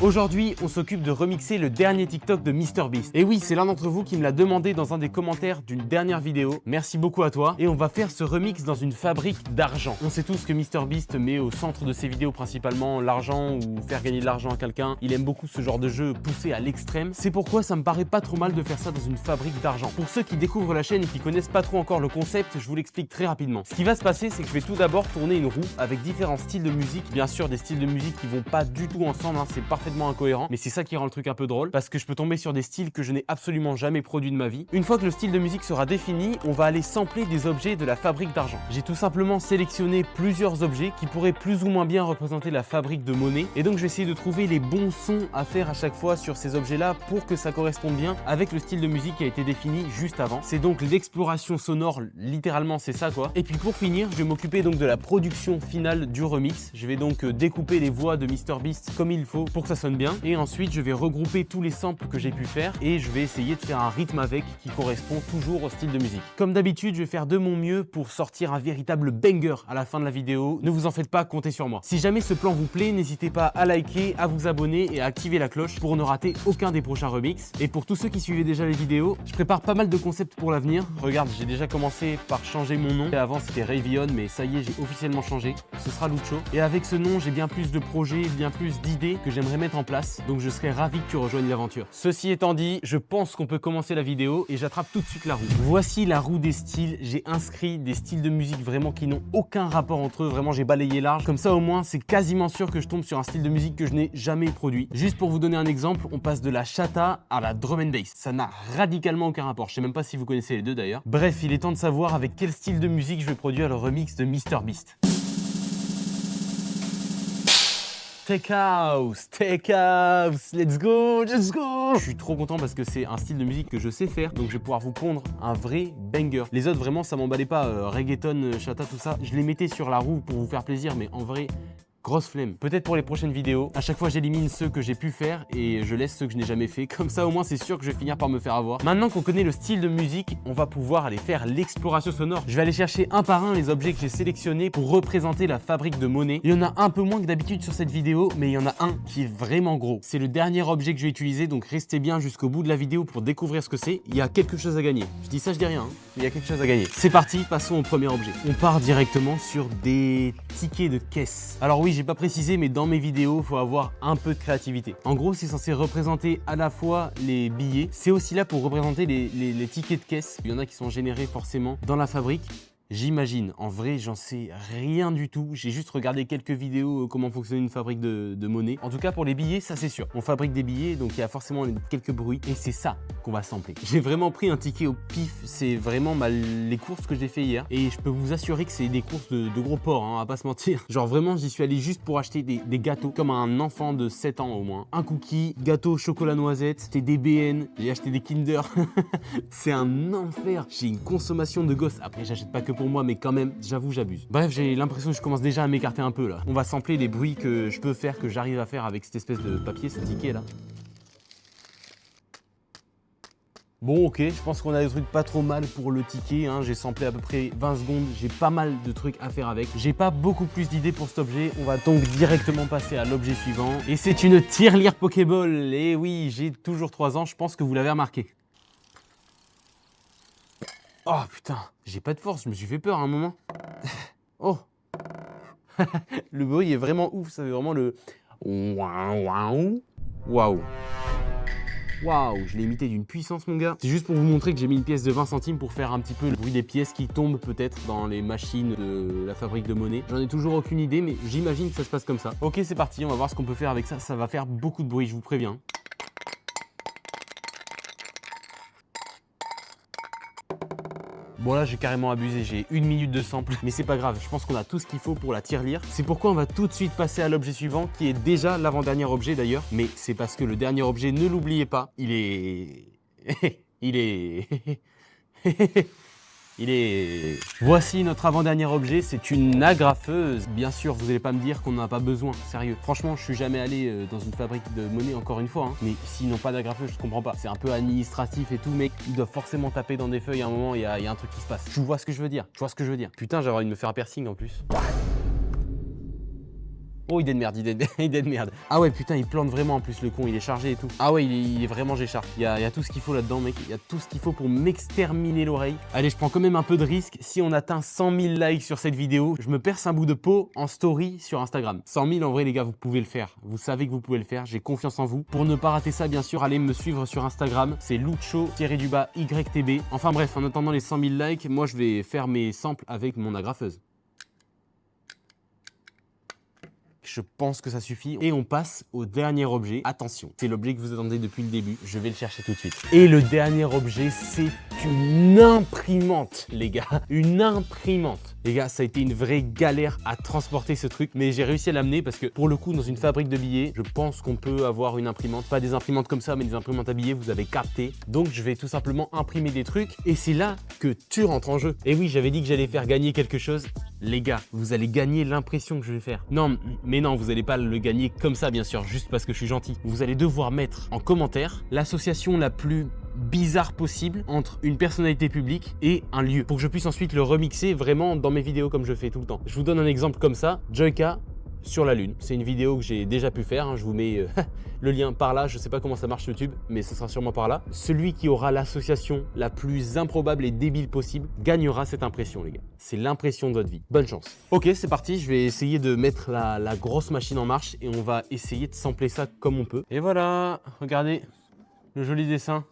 Aujourd'hui, on s'occupe de remixer le dernier TikTok de MrBeast. Et oui, c'est l'un d'entre vous qui me l'a demandé dans un des commentaires d'une dernière vidéo. Merci beaucoup à toi. Et on va faire ce remix dans une fabrique d'argent. On sait tous que MrBeast met au centre de ses vidéos principalement l'argent ou faire gagner de l'argent à quelqu'un. Il aime beaucoup ce genre de jeu poussé à l'extrême. C'est pourquoi ça me paraît pas trop mal de faire ça dans une fabrique d'argent. Pour ceux qui découvrent la chaîne et qui connaissent pas trop encore le concept, je vous l'explique très rapidement. Ce qui va se passer, c'est que je vais tout d'abord tourner une roue avec différents styles de musique. Bien sûr, des styles de musique qui vont pas du tout ensemble, hein, c'est parfaitement incohérent, mais c'est ça qui rend le truc un peu drôle parce que je peux tomber sur des styles que je n'ai absolument jamais produits de ma vie. Une fois que le style de musique sera défini, on va aller sampler des objets de la fabrique d'argent. J'ai tout simplement sélectionné plusieurs objets qui pourraient plus ou moins bien représenter la fabrique de monnaie et donc je vais essayer de trouver les bons sons à faire à chaque fois sur ces objets-là pour que ça corresponde bien avec le style de musique qui a été défini juste avant. C'est donc l'exploration sonore, littéralement c'est ça quoi. Et puis pour finir, je vais m'occuper donc de la production finale du remix. Je vais donc découper les voix de MrBeast comme il faut pour que ça sonne bien et ensuite je vais regrouper tous les samples que j'ai pu faire et je vais essayer de faire un rythme avec qui correspond toujours au style de musique. Comme d'habitude, je vais faire de mon mieux pour sortir un véritable banger à la fin de la vidéo. Ne vous en faites pas, comptez sur moi. Si jamais ce plan vous plaît, n'hésitez pas à liker, à vous abonner et à activer la cloche pour ne rater aucun des prochains remixes. Et pour tous ceux qui suivaient déjà les vidéos, je prépare pas mal de concepts pour l'avenir. Regarde, j'ai déjà commencé par changer mon nom. Avant c'était Rayvion, mais ça y est, j'ai officiellement changé. Ce sera Lucho. Et avec ce nom, j'ai bien plus de projets, bien plus d'idées que j'aimerais mettre en place. Donc je serais ravi que tu rejoignes l'aventure. Ceci étant dit, je pense qu'on peut commencer la vidéo et j'attrape tout de suite la roue. Voici la roue des styles. J'ai inscrit des styles de musique vraiment qui n'ont aucun rapport entre eux. Vraiment, j'ai balayé large. Comme ça, au moins, c'est quasiment sûr que je tombe sur un style de musique que je n'ai jamais produit. Juste pour vous donner un exemple, on passe de la chata à la drum and bass. Ça n'a radicalement aucun rapport. Je sais même pas si vous connaissez les deux d'ailleurs. Bref, il est temps de savoir avec quel style de musique je vais produire le remix de MrBeast. Tech house, let's go. Je suis trop content parce que c'est un style de musique que je sais faire, donc je vais pouvoir vous pondre un vrai banger. Les autres, vraiment, ça m'emballait pas, reggaeton, chata, tout ça. Je les mettais sur la roue pour vous faire plaisir, mais en vrai, grosse flemme. Peut-être pour les prochaines vidéos. À chaque fois, j'élimine ceux que j'ai pu faire et je laisse ceux que je n'ai jamais fait. Comme ça, au moins, c'est sûr que je vais finir par me faire avoir. Maintenant qu'on connaît le style de musique, on va pouvoir aller faire l'exploration sonore. Je vais aller chercher un par un les objets que j'ai sélectionnés pour représenter la fabrique de monnaie. Il y en a un peu moins que d'habitude sur cette vidéo, mais il y en a un qui est vraiment gros. C'est le dernier objet que je vais utiliser, donc restez bien jusqu'au bout de la vidéo pour découvrir ce que c'est. Il y a quelque chose à gagner. Je dis ça, je dis rien, hein. Il y a quelque chose à gagner. C'est parti, passons au premier objet. On part directement sur des tickets de caisse. Alors oui, j'ai pas précisé, mais dans mes vidéos, il faut avoir un peu de créativité. En gros, c'est censé représenter à la fois les billets, c'est aussi là pour représenter les tickets de caisse. Il y en a qui sont générés forcément dans la fabrique. J'imagine, en vrai, j'en sais rien du tout. J'ai juste regardé quelques vidéos comment fonctionne une fabrique de monnaie. En tout cas, pour les billets, ça c'est sûr. On fabrique des billets, donc il y a forcément quelques bruits. Et c'est ça qu'on va sampler. J'ai vraiment pris un ticket au pif. C'est vraiment les courses que j'ai fait hier. Et je peux vous assurer que c'est des courses de gros porcs, hein, on va pas se mentir. Genre vraiment, j'y suis allé juste pour acheter des gâteaux, comme un enfant de 7 ans au moins. Un cookie, gâteau chocolat noisette, c'était des BN, j'ai acheté des Kinder. C'est un enfer. J'ai une consommation de gosse. Après, j'achète pas que pour moi, mais quand même, j'avoue, j'abuse. Bref, j'ai l'impression que je commence déjà à m'écarter un peu là. On va sampler les bruits que je peux faire, que j'arrive à faire avec cette espèce de papier, ce ticket là. Bon, ok, je pense qu'on a des trucs pas trop mal pour le ticket, hein. J'ai samplé à peu près 20 secondes, j'ai pas mal de trucs à faire avec. J'ai pas beaucoup plus d'idées pour cet objet, on va donc directement passer à l'objet suivant. Et c'est une tirelire Pokéball. Et oui, j'ai toujours 3 ans, je pense que vous l'avez remarqué. Oh putain, j'ai pas de force, je me suis fait peur à un moment. Oh. Le bruit est vraiment ouf, ça fait vraiment le... Waouh. Waouh. Waouh, je l'ai imité d'une puissance mon gars. C'est juste pour vous montrer que j'ai mis une pièce de 20 centimes pour faire un petit peu le bruit des pièces qui tombent peut-être dans les machines de la fabrique de monnaie. J'en ai toujours aucune idée, mais j'imagine que ça se passe comme ça. Ok, c'est parti, on va voir ce qu'on peut faire avec ça. Ça va faire beaucoup de bruit, je vous préviens. Bon là j'ai carrément abusé, j'ai 1 minute de sample, mais c'est pas grave, je pense qu'on a tout ce qu'il faut pour la tirelire. C'est pourquoi on va tout de suite passer à l'objet suivant, qui est déjà l'avant-dernier objet d'ailleurs, mais c'est parce que le dernier objet, ne l'oubliez pas, il est... Voici notre avant-dernier objet, c'est une agrafeuse. Bien sûr, vous n'allez pas me dire qu'on n'en a pas besoin, sérieux. Franchement, je suis jamais allé dans une fabrique de monnaie, encore une fois, hein. Mais s'ils n'ont pas d'agrafeuse, je comprends pas. C'est un peu administratif et tout, mais ils doivent forcément taper dans des feuilles à un moment, il y a un truc qui se passe. Tu vois ce que je veux dire? Tu vois ce que je veux dire? Putain, j'ai envie de me faire un piercing en plus. Oh, idée de merde, idée de merde. Ah ouais, putain, il plante vraiment en plus le con, il est chargé et tout. Ah ouais, il est vraiment Géchard. Il y a tout ce qu'il faut là-dedans, mec. Il y a tout ce qu'il faut pour m'exterminer l'oreille. Allez, je prends quand même un peu de risque. Si on atteint 100 000 likes sur cette vidéo, je me perce un bout de peau en story sur Instagram. 100 000, en vrai, les gars, vous pouvez le faire. Vous savez que vous pouvez le faire. J'ai confiance en vous. Pour ne pas rater ça, bien sûr, allez me suivre sur Instagram. C'est Lucho_YTB. Enfin bref, en attendant les 100 000 likes, moi, je vais faire mes samples avec mon agrafeuse. Je pense que ça suffit. Et on passe au dernier objet. Attention, c'est l'objet que vous attendez depuis le début. Je vais le chercher tout de suite. Et le dernier objet, c'est une imprimante, les gars. Une imprimante. Les gars, ça a été une vraie galère à transporter ce truc. Mais j'ai réussi à l'amener parce que pour le coup, dans une fabrique de billets, je pense qu'on peut avoir une imprimante. Pas des imprimantes comme ça, mais des imprimantes à billets, vous avez capté. Donc, je vais tout simplement imprimer des trucs. Et c'est là que tu rentres en jeu. Et oui, j'avais dit que j'allais faire gagner quelque chose. Les gars, vous allez gagner l'impression que je vais faire. Non, mais non, vous n'allez pas le gagner comme ça, bien sûr, juste parce que je suis gentil. Vous allez devoir mettre en commentaire l'association la plus bizarre possible entre une personnalité publique et un lieu pour que je puisse ensuite le remixer vraiment dans mes vidéos comme je fais tout le temps. Je vous donne un exemple comme ça. Joyka sur la Lune. C'est une vidéo que j'ai déjà pu faire. Hein. Je vous mets le lien par là. Je ne sais pas comment ça marche sur YouTube, mais ce sera sûrement par là. Celui qui aura l'association la plus improbable et débile possible gagnera cette impression, les gars. C'est l'impression de votre vie. Bonne chance. Ok, c'est parti. Je vais essayer de mettre la grosse machine en marche et on va essayer de sampler ça comme on peut. Et voilà, regardez le joli dessin.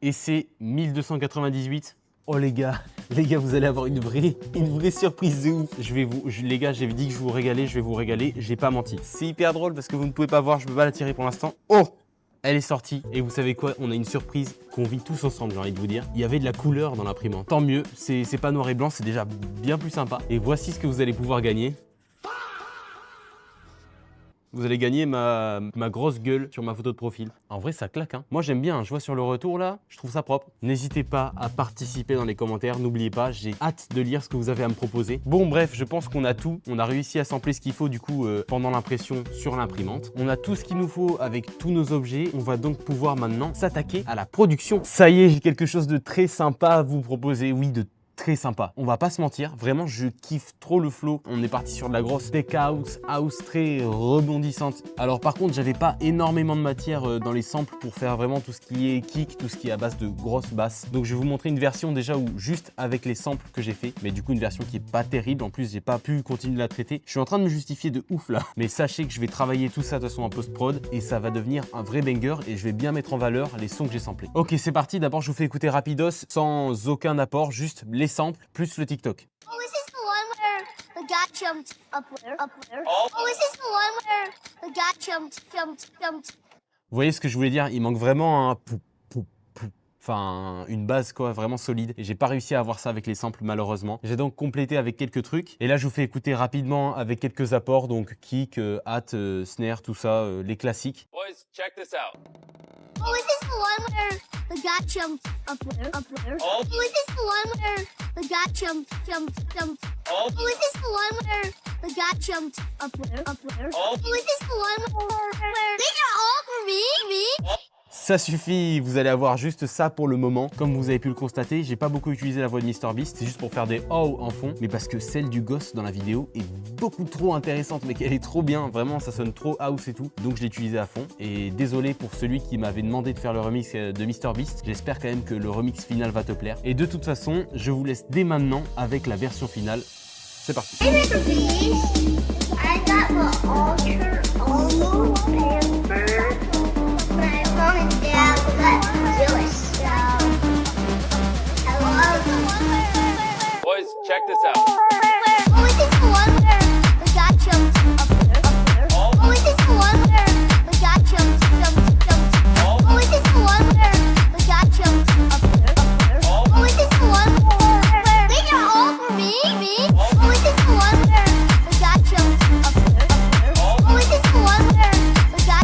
Et c'est 1298. Oh les gars, vous allez avoir une vraie surprise de ouf. Les gars, j'ai dit que je vous régalais, je vais vous régaler, j'ai pas menti. C'est hyper drôle parce que vous ne pouvez pas voir, je peux pas la tirer pour l'instant. Oh, elle est sortie et vous savez quoi, on a une surprise qu'on vit tous ensemble, j'ai envie de vous dire. Il y avait de la couleur dans l'imprimante. Tant mieux, c'est pas noir et blanc, c'est déjà bien plus sympa. Et voici ce que vous allez pouvoir gagner. Vous allez gagner ma grosse gueule sur ma photo de profil. En vrai, ça claque, hein. Moi, j'aime bien. Hein. Je vois sur le retour, là, je trouve ça propre. N'hésitez pas à participer dans les commentaires. N'oubliez pas, j'ai hâte de lire ce que vous avez à me proposer. Bon, bref, je pense qu'on a tout. On a réussi à sampler ce qu'il faut, du coup, pendant l'impression sur l'imprimante. On a tout ce qu'il nous faut avec tous nos objets. On va donc pouvoir maintenant s'attaquer à la production. Ça y est, j'ai quelque chose de très sympa à vous proposer. Oui, de très sympa. On va pas se mentir, vraiment je kiffe trop le flow. On est parti sur de la grosse tech house très rebondissante. Alors par contre, j'avais pas énormément de matière dans les samples pour faire vraiment tout ce qui est kick, tout ce qui est à base de grosses basses. Donc je vais vous montrer une version déjà où juste avec les samples que j'ai fait, mais du coup une version qui est pas terrible. En plus, j'ai pas pu continuer de la traiter. Je suis en train de me justifier de ouf là, mais sachez que je vais travailler tout ça de toute façon en post-prod et ça va devenir un vrai banger et je vais bien mettre en valeur les sons que j'ai samplés. Ok, c'est parti. D'abord, je vous fais écouter rapidos sans aucun apport, juste les samples plus le TikTok. Oh, is this the one where the guy jumped up there? Oh, is this the one where the guy jumped? Vous voyez ce que je voulais dire? Il manque vraiment un enfin, une base quoi, vraiment solide. Et j'ai pas réussi à avoir ça avec les samples malheureusement. J'ai donc complété avec quelques trucs. Et là, je vous fais écouter rapidement avec quelques apports, donc kick, hat, snare, tout ça, les classiques. Boys, check this out. Oh, is this the one where the guy jumped up there? Oh, is this the one where the guy jumped? Oh, is this the one where the guy jumped up there? Oh, is this the one where these are all for me? Ça suffit, vous allez avoir juste ça pour le moment. Comme vous avez pu le constater, j'ai pas beaucoup utilisé la voix de MrBeast, c'est juste pour faire des oh en fond, mais parce que celle du gosse dans la vidéo est beaucoup trop intéressante, mec, elle est trop bien, vraiment ça sonne trop house et tout, donc je l'ai utilisé à fond. Et désolé pour celui qui m'avait demandé de faire le remix de MrBeast, j'espère quand même que le remix final va te plaire. Et de toute façon, je vous laisse dès maintenant avec la version finale. C'est parti. Hey, MrBeast, I got the almost pamper. Mom and Dad got jealous, so I love them. Boys, check this out. Oh, is this the one where the guy jumped up there? Oh, is this the one where the guy jumped? Oh, is this the one where the guy jumped up there? Oh, is this the one where these are all for me? Oh, is this the one where the guy jumped up there? Oh, is this the one where the guy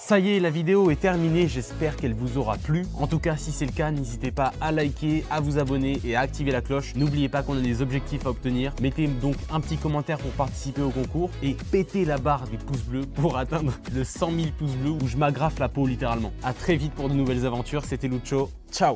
Ça y est, la vidéo est terminée, j'espère qu'elle vous aura plu. En tout cas, si c'est le cas, n'hésitez pas à liker, à vous abonner et à activer la cloche. N'oubliez pas qu'on a des objectifs à obtenir. Mettez donc un petit commentaire pour participer au concours et pétez la barre des pouces bleus pour atteindre le 100 000 pouces bleus où je m'agrafe la peau littéralement. A très vite pour de nouvelles aventures, c'était Lucho, ciao.